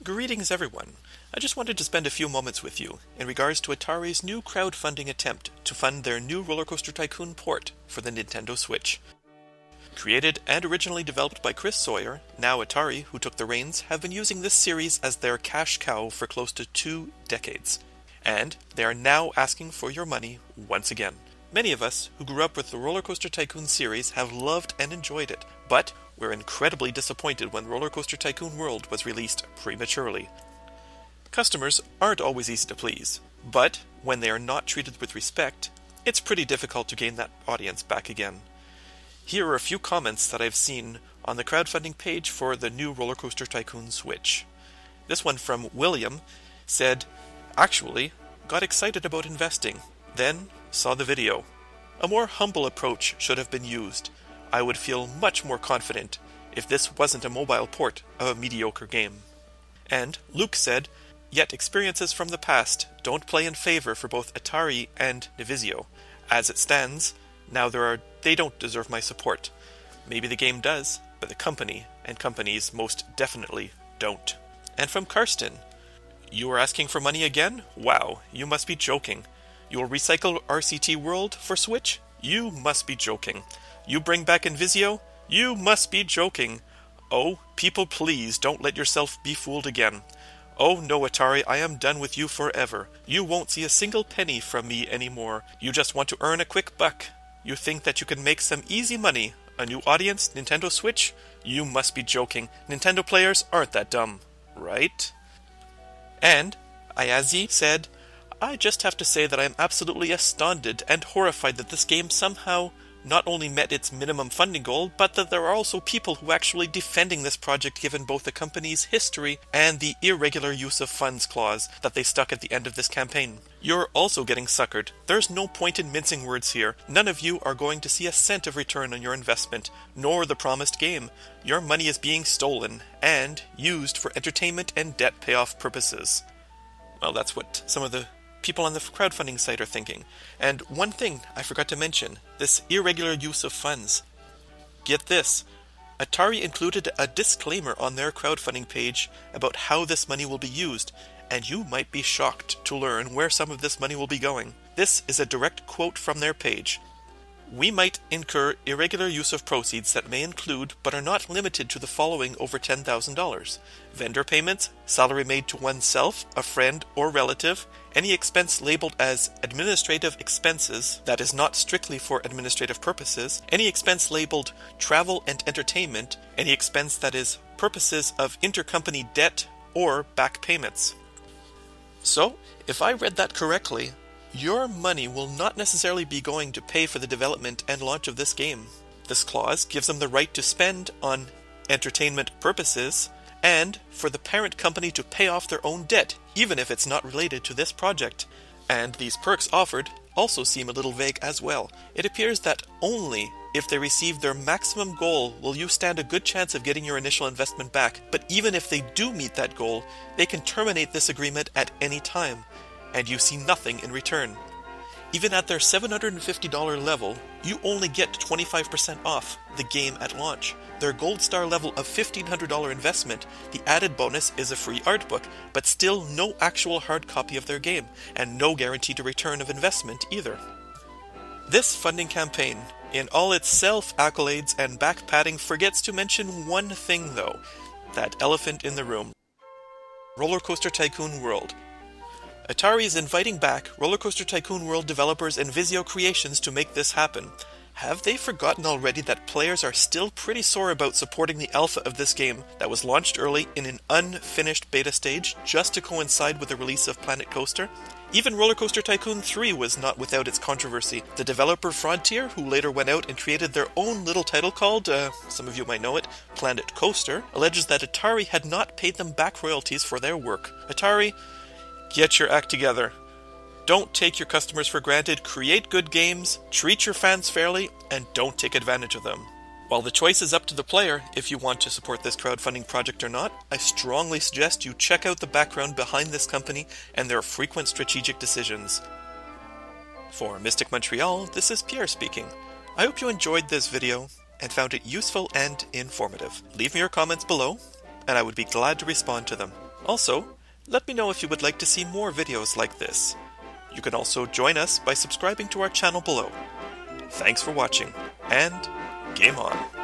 Greetings everyone. I just wanted to spend a few moments with you in regards to Atari's new crowdfunding attempt to fund their new RollerCoaster Tycoon port for the Nintendo Switch. Created and originally developed by Chris Sawyer, now Atari, who took the reins, have been using this series as their cash cow for close to 2 decades. And they are now asking for your money once again. Many of us who grew up with the RollerCoaster Tycoon series have loved and enjoyed it, but we're incredibly disappointed when RollerCoaster Tycoon World was released prematurely. Customers aren't always easy to please, but when they are not treated with respect, it's pretty difficult to gain that audience back again. Here are a few comments that I've seen on the crowdfunding page for the new RollerCoaster Tycoon Switch. This one from William said, "Actually, got excited about investing, then saw the video. A more humble approach should have been used. I would feel much more confident if this wasn't a mobile port of a mediocre game." And Luke said, "Yet experiences from the past don't play in favor for both Atari and Nvizzio. As it stands, now they don't deserve my support. Maybe the game does, but the company and companies most definitely don't." And from Karsten, "You are asking for money again? Wow, you must be joking. You'll recycle RCT World for Switch? You must be joking. You bring back Nvizzio? You must be joking. Oh, people, please don't let yourself be fooled again. Oh no, Atari, I am done with you forever. You won't see a single penny from me anymore. You just want to earn a quick buck. You think that you can make some easy money. A new audience, Nintendo Switch? You must be joking. Nintendo players aren't that dumb, right?" And Ayazi said, "I just have to say that I am absolutely astounded and horrified that this game somehow not only met its minimum funding goal, but that there are also people who are actually defending this project given both the company's history and the irregular use of funds clause that they stuck at the end of this campaign. You're also getting suckered. There's no point in mincing words here. None of you are going to see a cent of return on your investment, nor the promised game. Your money is being stolen and used for entertainment and debt payoff purposes." Well, that's what some of the people on the crowdfunding site are thinking. And one thing I forgot to mention, this irregular use of funds. Get this, Atari included a disclaimer on their crowdfunding page about how this money will be used, and you might be shocked to learn where some of this money will be going. This is a direct quote from their page. "We might incur irregular use of proceeds that may include, but are not limited to the following over $10,000. Vendor payments, salary made to oneself, a friend, or relative, any expense labeled as administrative expenses that is not strictly for administrative purposes, any expense labeled travel and entertainment, any expense that is purposes of intercompany debt or back payments." So, if I read that correctly, your money will not necessarily be going to pay for the development and launch of this game. This clause gives them the right to spend on entertainment purposes and for the parent company to pay off their own debt, even if it's not related to this project. And these perks offered also seem a little vague as well. It appears that only if they receive their maximum goal will you stand a good chance of getting your initial investment back, but even if they do meet that goal, they can terminate this agreement at any time, and you see nothing in return. Even at their $750 level, you only get 25% off the game at launch. Their gold star level of $1,500 investment, the added bonus is a free art book, but still no actual hard copy of their game, and no guarantee to return of investment either. This funding campaign, in all its self-accolades and back-patting, forgets to mention one thing though, that elephant in the room. RollerCoaster Tycoon World. Atari is inviting back RollerCoaster Tycoon World developers Nvizzio Creations to make this happen. Have they forgotten already that players are still pretty sore about supporting the alpha of this game that was launched early in an unfinished beta stage just to coincide with the release of Planet Coaster? Even RollerCoaster Tycoon 3 was not without its controversy. The developer Frontier, who later went out and created their own little title called, some of you might know it, Planet Coaster, alleges that Atari had not paid them back royalties for their work. Atari, get your act together. Don't take your customers for granted, create good games, treat your fans fairly, and don't take advantage of them. While the choice is up to the player if you want to support this crowdfunding project or not, I strongly suggest you check out the background behind this company and their frequent strategic decisions. For MysticMTL, this is Pierre speaking. I hope you enjoyed this video and found it useful and informative. Leave me your comments below, and I would be glad to respond to them. Also, let me know if you would like to see more videos like this. You can also join us by subscribing to our channel below. Thanks for watching, and game on!